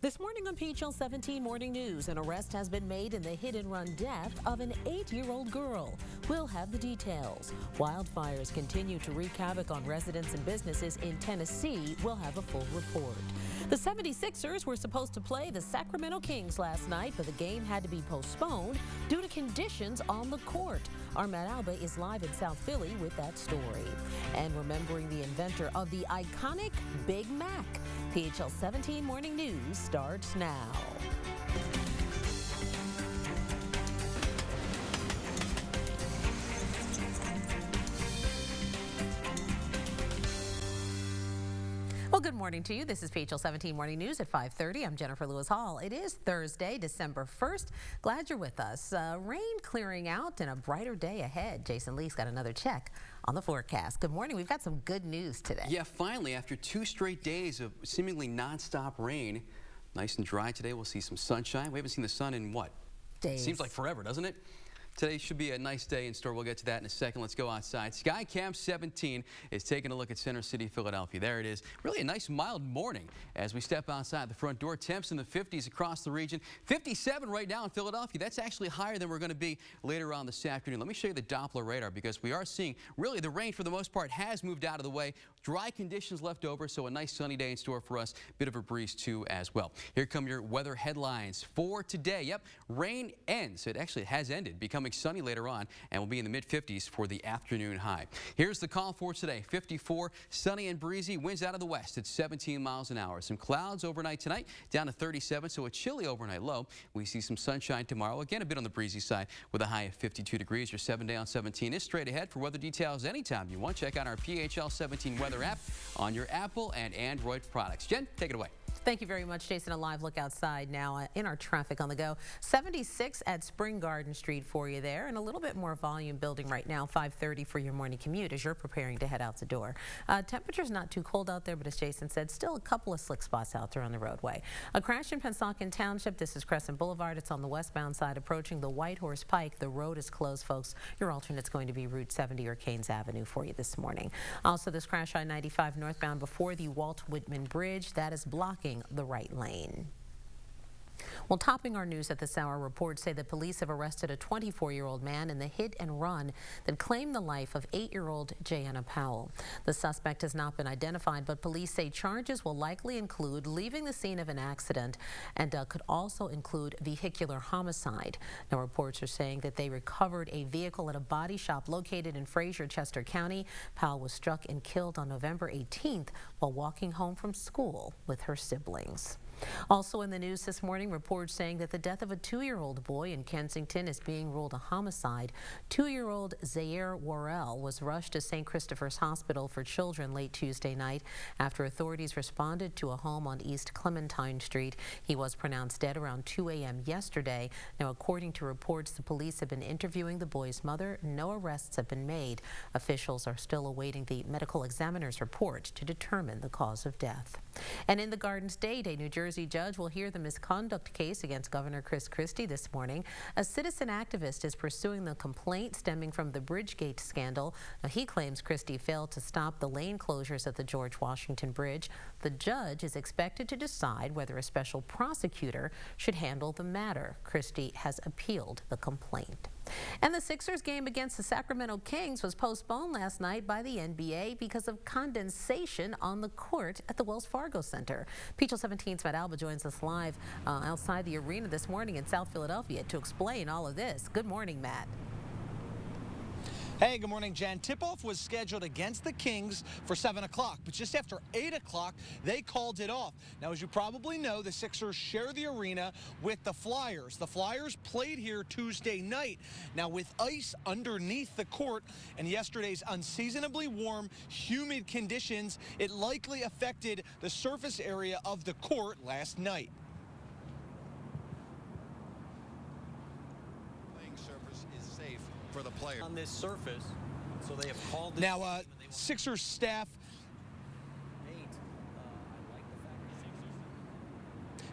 This morning on PHL17 Morning News, an arrest has been made in the hit-and-run death of an 8-year-old girl. We'll have the details. Wildfires continue to wreak havoc on residents and businesses in Tennessee. We'll have a full report. The 76ers were supposed to play the Sacramento Kings last night, but the game had to be postponed due to conditions on the court. Our Matt Alba is live in South Philly with that story. And remembering the inventor of the iconic Big Mac. PHL 17 Morning News starts now. Well, good morning to you. This is PHL 17 Morning News at 5:30. I'm Jennifer Lewis Hall. It is Thursday, December 1st. Glad you're with us. Rain clearing out and a brighter day ahead. Jason Lee's got another check on the forecast. Good morning. We've got some good news today. Yeah, finally, after 2 straight days of seemingly nonstop rain, nice and dry today. We'll see some sunshine. We haven't seen the sun in what? Days. Seems like forever, doesn't it? Today should be a nice day in store. We'll get to that in a second. Let's go outside. PHL17 is taking a look at Center City, Philadelphia. There it is. Really a nice mild morning as we step outside the front door. Temps in the 50s across the region. 57 right now in Philadelphia. That's actually higher than we're going to be later on this afternoon. Let me show you the Doppler radar because we are seeing really the rain for the most part has moved out of the way. Dry conditions left over, so a nice sunny day in store for us. Bit of a breeze too as well. Here come your weather headlines for today. Yep, rain ends. It actually has ended, becoming sunny later on, and will be in the mid-50s for the afternoon high. Here's the call for today. 54, sunny and breezy. Winds out of the west at 17 miles an hour. Some clouds overnight tonight, down to 37, so a chilly overnight low. We see some sunshine tomorrow. Again, a bit on the breezy side with a high of 52 degrees. Your 7-day on 17 is straight ahead. For weather details anytime you want, check out our PHL 17 weather app on your Apple and Android products. Jen, take it away. Thank you very much, Jason. A live look outside now in our traffic on the go. 76 at Spring Garden Street for you there, and a little bit more volume building right now. 5:30 for your morning commute as you're preparing to head out the door. Temperature's not too cold out there, but as Jason said, still a couple of slick spots out there on the roadway. A crash in Pennsauken Township. This is Crescent Boulevard. It's on the westbound side approaching the White Horse Pike. The road is closed, folks. Your alternate's going to be Route 70 or Keynes Avenue for you this morning. Also, this crash on 95 northbound before the Walt Whitman Bridge. That is blocking the right lane. Well, topping our news at this hour, reports say that police have arrested a 24-year-old man in the hit and run that claimed the life of 8-year-old Jayanna Powell. The suspect has not been identified, but police say charges will likely include leaving the scene of an accident and could also include vehicular homicide. Now, reports are saying that they recovered a vehicle at a body shop located in Fraser, Chester County. Powell was struck and killed on November 18th while walking home from school with her siblings. Also in the news this morning, reports saying that the death of a 2-year-old boy in Kensington is being ruled a homicide. 2-year-old Zaire Worrell was rushed to St. Christopher's Hospital for Children late Tuesday night after authorities responded to a home on East Clementine Street. He was pronounced dead around 2 a.m. yesterday. Now, according to reports, the police have been interviewing the boy's mother. No arrests have been made. Officials are still awaiting the medical examiner's report to determine the cause of death. And in the Garden State, a New Jersey judge will hear the misconduct case against Governor Chris Christie this morning. A citizen activist is pursuing the complaint stemming from the Bridgegate scandal. Now, he claims Christie failed to stop the lane closures at the George Washington Bridge. The judge is expected to decide whether a special prosecutor should handle the matter. Christie has appealed the complaint. And the Sixers game against the Sacramento Kings was postponed last night by the NBA because of condensation on the court at the Wells Fargo Center. PHL17's Matt Alba joins us live outside the arena this morning in South Philadelphia to explain all of this. Good morning, Matt. Hey, good morning, Jen. Tip-off was scheduled against the Kings for 7 o'clock, but just after 8 o'clock, they called it off. Now, as you probably know, the Sixers share the arena with the Flyers. The Flyers played here Tuesday night. Now, with ice underneath the court and yesterday's unseasonably warm, humid conditions, it likely affected the surface area of the court last night. For the player on this surface, so they have called this now. Sixers staff.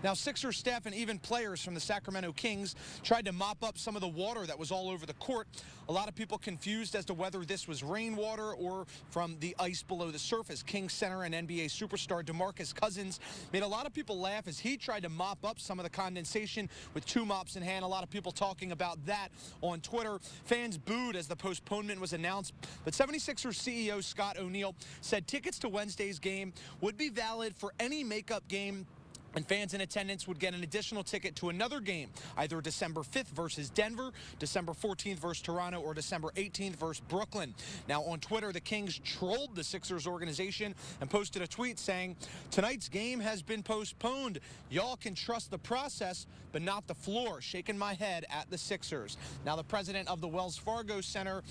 Now, Sixers staff and even players from the Sacramento Kings tried to mop up some of the water that was all over the court. A lot of people confused as to whether this was rainwater or from the ice below the surface. Kings center and NBA superstar DeMarcus Cousins made a lot of people laugh as he tried to mop up some of the condensation with 2 mops in hand. A lot of people talking about that on Twitter. Fans booed as the postponement was announced, but 76ers CEO Scott O'Neal said tickets to Wednesday's game would be valid for any makeup game, and fans in attendance would get an additional ticket to another game, either December 5th versus Denver, December 14th versus Toronto, or December 18th versus Brooklyn. Now, on Twitter, the Kings trolled the Sixers organization and posted a tweet saying, "Tonight's game has been postponed. Y'all can trust the process, but not the floor. Shaking my head at the Sixers." Now, the president of the Wells Fargo Center,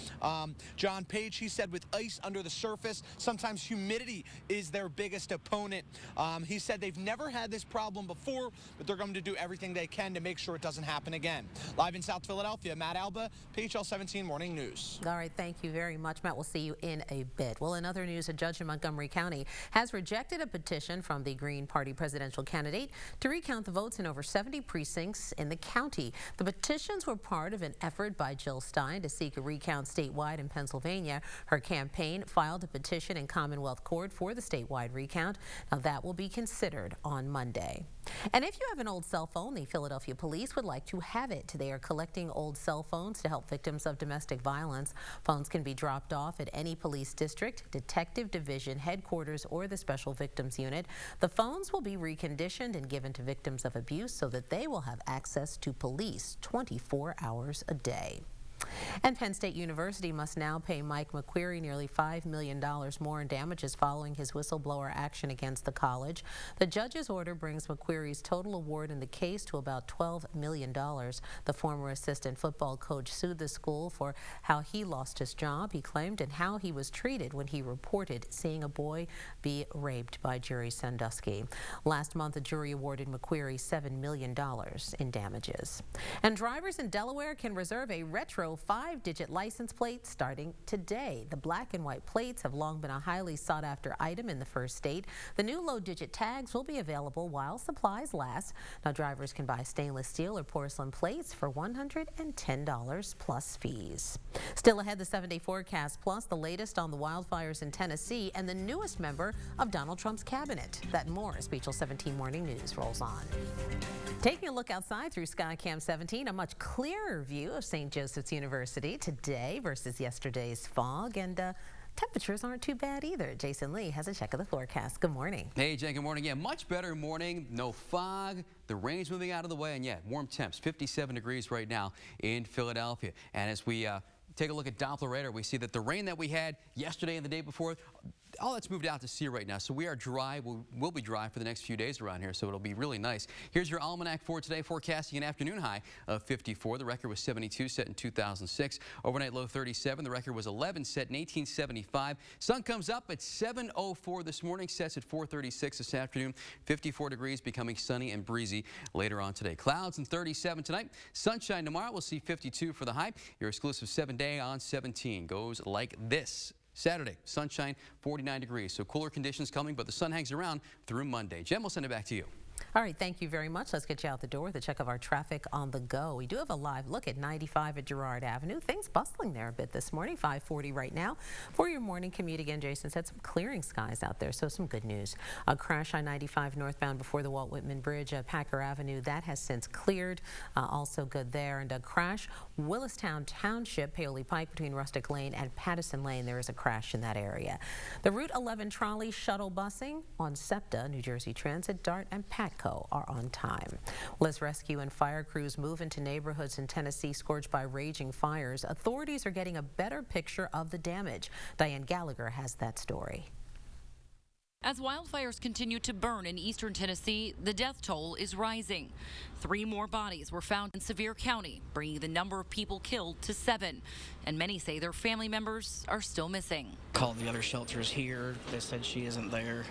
John Page, he said with ice under the surface, sometimes humidity is their biggest opponent. He said they've never had this problem before, but they're going to do everything they can to make sure it doesn't happen again. Live in South Philadelphia, Matt Alba, PHL17 Morning News. All right, thank you very much, Matt. We'll see you in a bit. Well, in other news, a judge in Montgomery County has rejected a petition from the Green Party presidential candidate to recount the votes in over 70 precincts in the county. The petitions were part of an effort by Jill Stein to seek a recount statewide in Pennsylvania. Her campaign filed a petition in Commonwealth Court for the statewide recount. Now, that will be considered on Monday. And if you have an old cell phone, the Philadelphia police would like to have it. They are collecting old cell phones to help victims of domestic violence. Phones can be dropped off at any police district, detective division, headquarters, or the special victims unit. The phones will be reconditioned and given to victims of abuse so that they will have access to police 24 hours a day. And Penn State University must now pay Mike McQueary nearly $5 million more in damages following his whistleblower action against the college. The judge's order brings McQueary's total award in the case to about $12 million. The former assistant football coach sued the school for how he lost his job, he claimed, and how he was treated when he reported seeing a boy be raped by Jerry Sandusky. Last month, the jury awarded McQueary $7 million in damages. And drivers in Delaware can reserve a retro 5-digit license plate starting today. The black and white plates have long been a highly sought-after item in the first state. The new low-digit tags will be available while supplies last. Now, drivers can buy stainless steel or porcelain plates for $110 plus fees. Still ahead, the 7-day forecast, plus the latest on the wildfires in Tennessee and the newest member of Donald Trump's cabinet. That and more as PHL17 Morning News rolls on. Taking a look outside through Skycam 17, a much clearer view of St. Joseph's University today versus yesterday's fog, and temperatures aren't too bad either. Jason Lee has a check of the forecast. Good morning. Hey, Jen, good morning. Yeah, much better morning. No fog. The rain's moving out of the way, and yeah, warm temps, 57 degrees right now in Philadelphia. And as we take a look at Doppler radar, we see that the rain that we had yesterday and the day before, all that's moved out to sea right now. So we are dry. We'll be dry for the next few days around here, so it'll be really nice. Here's your almanac for today, forecasting an afternoon high of 54. The record was 72, set in 2006. Overnight low 37. The record was 11, set in 1875. Sun comes up at 7:04 this morning, sets at 4:36 this afternoon. 54 degrees, becoming sunny and breezy later on today. Clouds and 37 tonight. Sunshine tomorrow. We'll see 52 for the high. Your exclusive 7-day on 17 goes like this. Saturday, sunshine, 49 degrees. So cooler conditions coming, but the sun hangs around through Monday. Jen, we'll send it back to you. All right, thank you very much. Let's get you out the door with a check of our traffic on the go. We do have a live look at 95 at Girard Avenue. Things bustling there a bit this morning, 540 right now. For your morning commute, again, Jason said some clearing skies out there, so some good news. A crash on 95 northbound before the Walt Whitman Bridge, Packer Avenue. That has since cleared. Also good there. And a crash, Willistown Township, Paoli Pike between Rustic Lane and Pattison Lane. There is a crash in that area. The Route 11 trolley shuttle busing on SEPTA, New Jersey Transit, DART, and PATCO are on time. Well, as rescue and fire crews move into neighborhoods in Tennessee scorched by raging fires, authorities are getting a better picture of the damage. Diane Gallagher has that story. As wildfires continue to burn in eastern Tennessee, the death toll is rising. 3 more bodies were found in Sevier County, bringing the number of people killed to 7. And many say their family members are still missing. Called the other shelters here. They said she isn't there.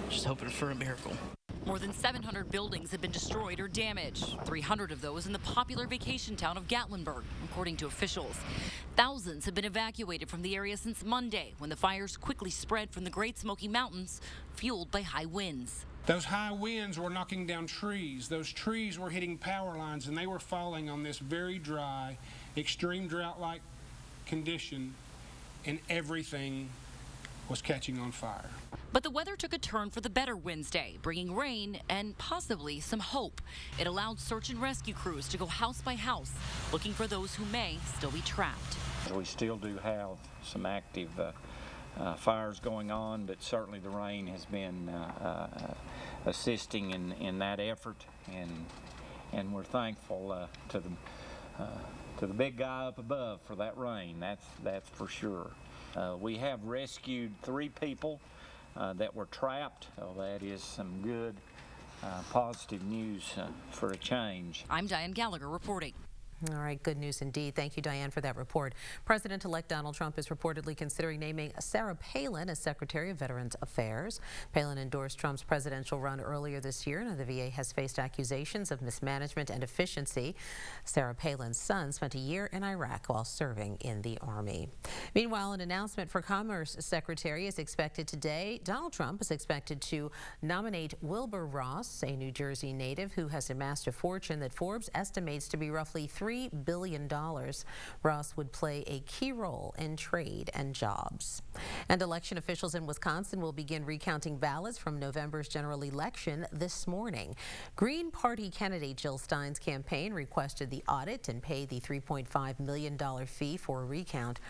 Just hoping for a miracle. More than 700 buildings have been destroyed or damaged, 300 of those in the popular vacation town of Gatlinburg, according to officials. Thousands have been evacuated from the area since Monday, when the fires quickly spread from the Great Smoky Mountains, fueled by high winds. Those high winds were knocking down trees. Those trees were hitting power lines, and they were falling on this very dry, extreme drought-like condition, and everything was catching on fire. But the weather took a turn for the better Wednesday, bringing rain and possibly some hope. It allowed search and rescue crews to go house by house, looking for those who may still be trapped. We still do have some active fires going on, but certainly the rain has been assisting in that effort, and we're thankful to the big guy up above for that rain. That's for sure. We have rescued 3 people that were trapped. That is some good positive news for a change. I'm Diane Gallagher reporting. All right, good news indeed. Thank you, Diane, for that report. President-elect Donald Trump is reportedly considering naming Sarah Palin as Secretary of Veterans Affairs. Palin endorsed Trump's presidential run earlier this year, and the VA has faced accusations of mismanagement and efficiency. Sarah Palin's son spent a year in Iraq while serving in the Army. Meanwhile, an announcement for Commerce Secretary is expected today. Donald Trump is expected to nominate Wilbur Ross, a New Jersey native who has amassed a fortune that Forbes estimates to be roughly $3 billion. Ross would play a key role in trade and jobs. And election officials in Wisconsin will begin recounting ballots from November's general election this morning. Green Party candidate Jill Stein's campaign requested the audit and pay the $3.5 million fee for a recount.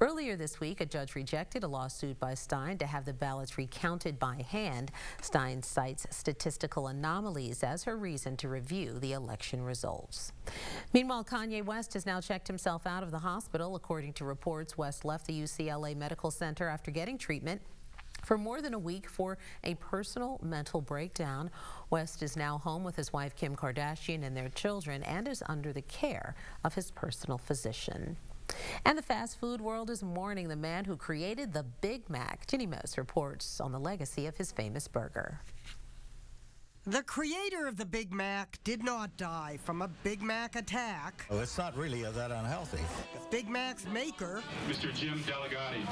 Earlier this week, a judge rejected a lawsuit by Stein to have the ballots recounted by hand. Stein cites statistical anomalies as her reason to review the election results. Meanwhile, Kanye West has now checked himself out of the hospital. According to reports, West left the UCLA Medical Center after getting treatment for more than a week for a personal mental breakdown. West is now home with his wife Kim Kardashian and their children, and is under the care of his personal physician. And the fast food world is mourning the man who created the Big Mac. Ginny Moose reports on the legacy of his famous burger. The creator of the Big Mac did not die from a Big Mac attack. Oh, it's not really that unhealthy. Big Mac's maker, Mr. Jim Delegati,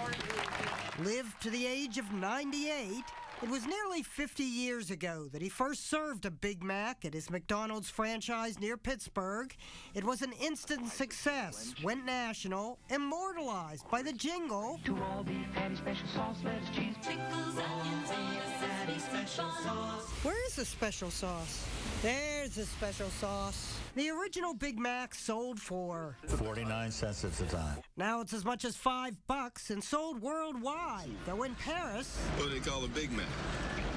lived to the age of 98. It was nearly 50 years ago that he first served a Big Mac at his McDonald's franchise near Pittsburgh. It was an instant success, went national, immortalized by the jingle. To all beef patty, special sauce, lettuce, cheese, pickles, onions, and a patty, special sauce. Where is the special sauce? There's the special sauce. The original Big Mac sold for 49 cents at the time. Now it's as much as $5 and sold worldwide. Though in Paris, What do they call a Big Mac?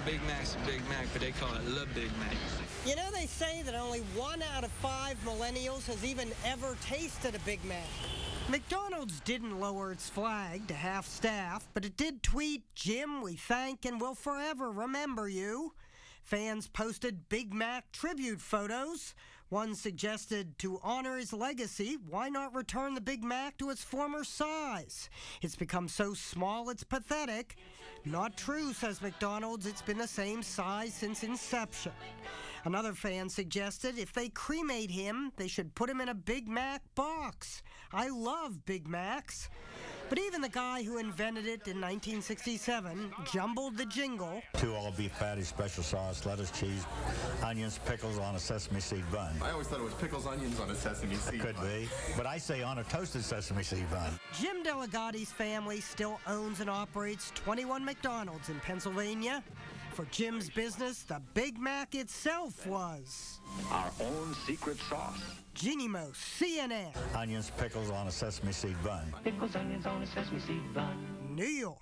Big Mac's a Big Mac, but they call it Le Big Mac. you know, they say that only 1 out of 5 millennials has even ever tasted a Big Mac. McDonald's didn't lower its flag to half staff, but it did tweet, "Jim, we thank and will forever remember you." Fans posted Big Mac tribute photos. One suggested to honor his legacy, why not return the Big Mac to its former size? It's become so small it's pathetic. Not true, says McDonald's. It's been the same size since inception. Another fan suggested if they cremate him, they should put him in a Big Mac box. I love Big Macs. But even the guy who invented it in 1967 jumbled the jingle. 2 all-beef patties, special sauce, lettuce, cheese, onions, pickles on a sesame seed bun. I always thought it was pickles, onions on a sesame seed Could be, but I say on a toasted sesame seed bun. Jim Delegati's family still owns and operates 21 McDonald's in Pennsylvania. For Jim's business, the Big Mac itself was our own secret sauce. Ginny Moose, CNN. Onions, pickles on a sesame seed bun. Pickles, onions on a sesame seed bun. New York.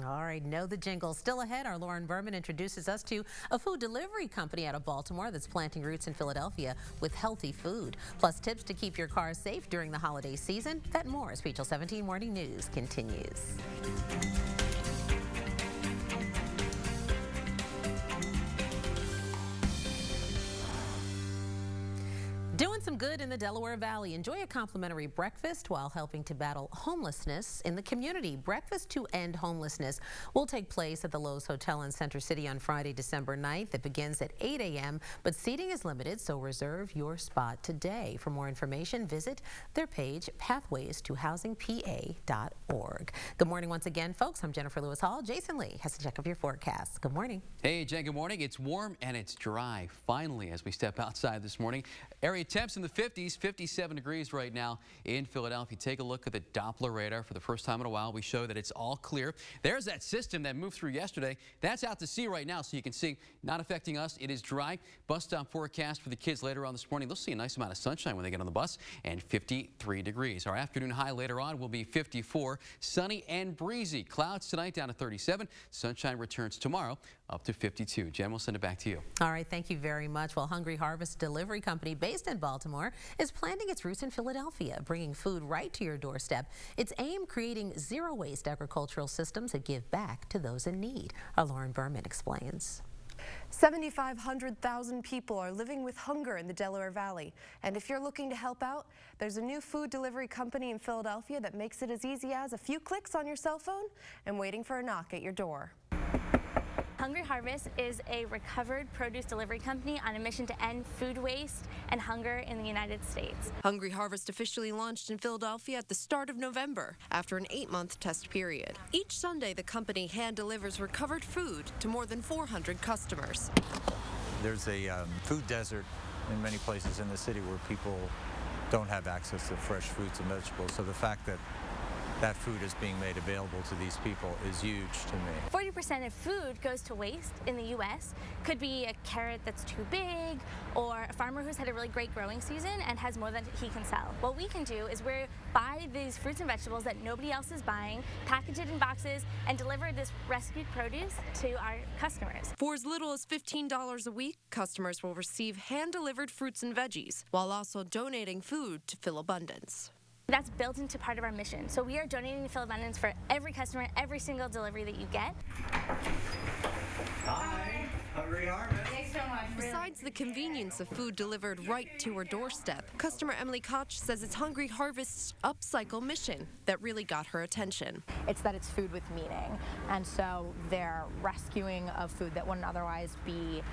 All right, know the jingle. Still ahead, our Lauren Berman introduces us to a food delivery company out of Baltimore that's planting roots in Philadelphia with healthy food. Plus tips to keep your car safe during the holiday season. That and more as PHL17 Morning News continues. Doing Doing some good in the Delaware Valley. Enjoy a complimentary breakfast while helping to battle homelessness in the community. Breakfast to End Homelessness will take place at the Lowe's Hotel in Center City on Friday, December 9th. It begins at 8 a.m., but seating is limited, so reserve your spot today. For more information, visit their page, pathwaystohousingpa.org. Good morning once again, folks. I'm Jennifer Lewis Hall. Jason Lee has a check of your forecast. Good morning. Hey, Jen, good morning. It's warm and it's dry, finally, as we step outside this morning. Area temps in the 50s, 57 degrees right now in Philadelphia. Take a look at the Doppler radar for the first time in a while. We show that it's all clear. There's that system that moved through yesterday. That's out to sea right now, so you can see not affecting us. It is dry. Bus stop forecast for the kids later on this morning. They'll see a nice amount of sunshine when they get on the bus, and 53 degrees. Our afternoon high later on will be 54. Sunny and breezy. Clouds tonight down to 37. Sunshine returns tomorrow up to 52. Jen, we'll send it back to you. All right, thank you very much. Well, Hungry Harvest Delivery Company, based in Baltimore, is planting its roots in Philadelphia, bringing food right to your doorstep. Its aim, creating zero-waste agricultural systems that give back to those in need. Our Lauren Berman explains. 7,500,000 people are living with hunger in the Delaware Valley. And if you're looking to help out, there's a new food delivery company in Philadelphia that makes it as easy as a few clicks on your cell phone and waiting for a knock at your door. Hungry Harvest is a recovered produce delivery company on a mission to end food waste and hunger in the United States. Hungry Harvest officially launched in Philadelphia at the start of November after an 8-month test period. Each Sunday, the company hand delivers recovered food to more than 400 customers. There's a food desert in many places in the city where people don't have access to fresh fruits and vegetables. So the fact that that food is being made available to these people is huge to me. 40% of food goes to waste in the U.S. Could be a carrot that's too big, or a farmer who's had a really great growing season and has more than he can sell. What we can do is we buy these fruits and vegetables that nobody else is buying, package it in boxes, and deliver this rescued produce to our customers. For as little as $15 a week, customers will receive hand-delivered fruits and veggies, while also donating food to Philabundance. That's built into part of our mission. So we are donating to Philabundance for every customer, every single delivery that you get. Hi, Hungry Harvest. Thanks so much. Besides the convenience of food delivered right to her doorstep, customer Emily Koch says it's Hungry Harvest's upcycle mission that really got her attention. It's that it's food with meaning, and so their rescuing of food that wouldn't otherwise be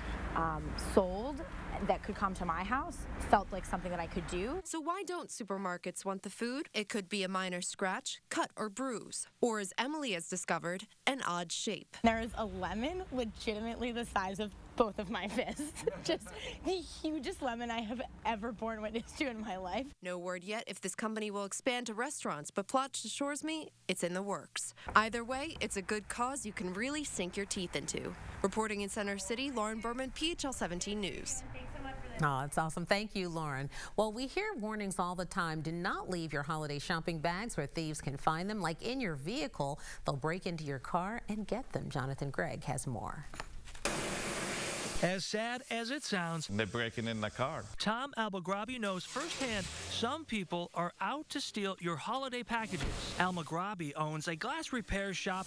sold that could come to my house felt like something that I could do. So why don't supermarkets want the food? It could be a minor scratch, cut, or bruise, or as Emily has discovered, an odd shape. There is a lemon legitimately the size of both of my fists. Just the hugest lemon I have ever borne witness to in my life. No word yet if this company will expand to restaurants, but Plotch assures me it's in the works. Either way, it's a good cause you can really sink your teeth into. Reporting in Center City, Lauren Berman, PHL17 News. Oh, that's awesome. Thank you, Lauren. Well, we hear warnings all the time. Do not leave your holiday shopping bags where thieves can find them, like in your vehicle. They'll break into your car and get them. Jonathan Gregg has more. As sad as it sounds, they're breaking in the car. Tom Almagrabi knows firsthand some people are out to steal your holiday packages. Almagrabi owns a glass repair shop.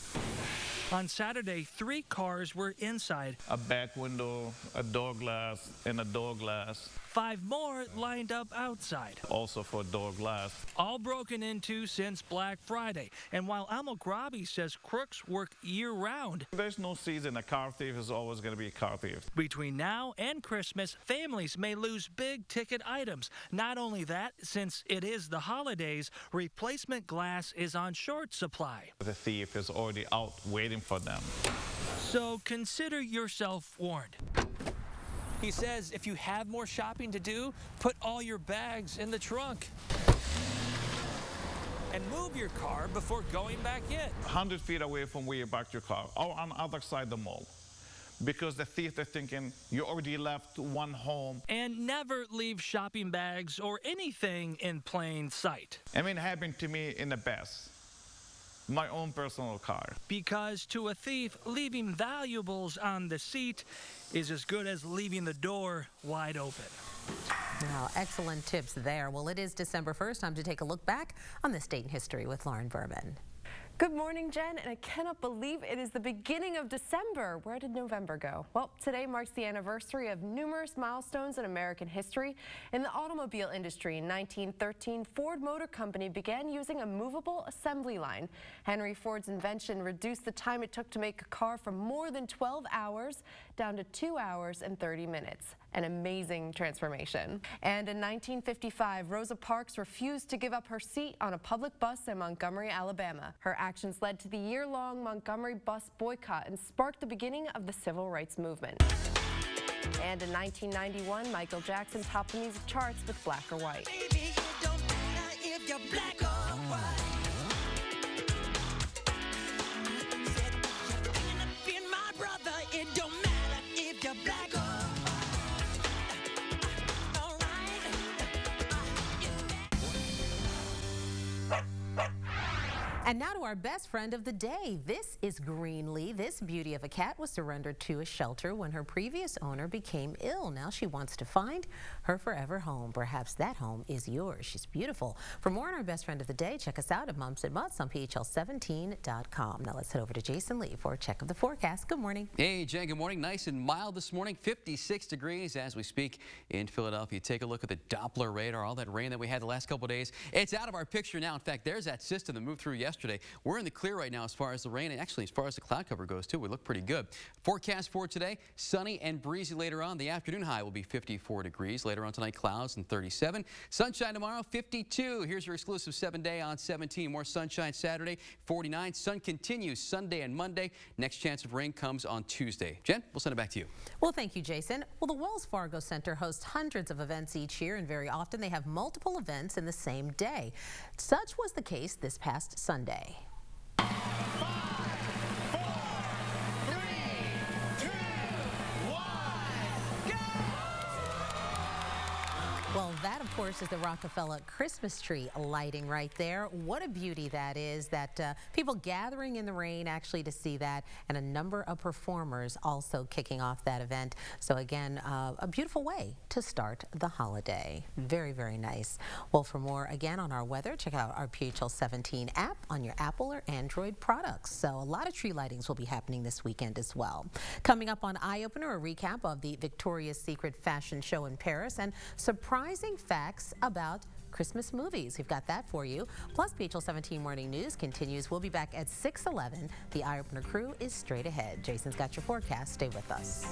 On Saturday, 3 cars were inside. A back window, a door glass, and a door glass. 5 more lined up outside. Also for door glass. All broken into since Black Friday. And while Almagrabi says crooks work year-round, there's no season. A car thief is always going to be a car thief. Between now and Christmas, families may lose big-ticket items. Not only that, since it is the holidays, replacement glass is on short supply. The thief is already out waiting for them. So consider yourself warned. He says if you have more shopping to do, put all your bags in the trunk. And move your car before going back in. 100 feet away from where you parked your car, or on the other side of the mall. Because the thief is thinking you already left one home. And never leave shopping bags or anything in plain sight. I mean, it happened to me in the past. My own personal car. Because to a thief, leaving valuables on the seat is as good as leaving the door wide open. Wow, excellent tips there. Well, it is December 1st. Time to take a look back on this date in history with Lauren Berman. Good morning, Jen, and I cannot believe it is the beginning of December. Where did November go? Well, today marks the anniversary of numerous milestones in American history. In the automobile industry, in 1913, Ford Motor Company began using a movable assembly line. Henry Ford's invention reduced the time it took to make a car from more than 12 hours down to 2 hours and 30 minutes. An amazing transformation. And in 1955, Rosa Parks refused to give up her seat on a public bus in Montgomery, Alabama. Her actions led to the year-long Montgomery bus boycott and sparked the beginning of the civil rights movement. And in 1991, Michael Jackson topped the music charts with Black or White. Baby, it don't matter if you're black or white. Said you're being my brother, it don't matter if you're black or white. And now to our best friend of the day. This is Greenlee. This beauty of a cat was surrendered to a shelter when her previous owner became ill. Now she wants to find her forever home. Perhaps that home is yours. She's beautiful. For more on our best friend of the day, check us out at Mums and Mutts on PHL17.com. Now let's head over to Jason Lee for a check of the forecast. Good morning. Hey, Jen, good morning. Nice and mild this morning, 56 degrees as we speak in Philadelphia. Take a look at the Doppler radar, all that rain that we had the last couple of days. It's out of our picture now. In fact, there's that system that moved through yesterday. We're in the clear right now as far as the rain, and actually as far as the cloud cover goes too. We look pretty good. Forecast for today, sunny and breezy later on. The afternoon high will be 54 degrees. Later on tonight, clouds and 37. Sunshine tomorrow, 52. Here's your exclusive 7-day on 17. More sunshine Saturday, 49. Sun continues Sunday and Monday. Next chance of rain comes on Tuesday. Jen, we'll send it back to you. Well, thank you, Jason. Well, the Wells Fargo Center hosts hundreds of events each year, and very often they have multiple events in the same day. Such was the case this past Sunday. Well, that, of course, is the Rockefeller Christmas tree lighting right there. What a beauty that is, that people gathering in the rain actually to see that, and a number of performers also kicking off that event. So again, a beautiful way to start the holiday. Very, very nice. Well, for more, again, on our weather, check out our PHL17 app on your Apple or Android products. So a lot of tree lightings will be happening this weekend as well. Coming up on Eye Opener, a recap of the Victoria's Secret fashion show in Paris and surprising facts about Christmas movies. We've got that for you. Plus, PHL17 Morning News continues. We'll be back at 6:11. The Eye Opener crew is straight ahead. Jason's got your forecast. Stay with us.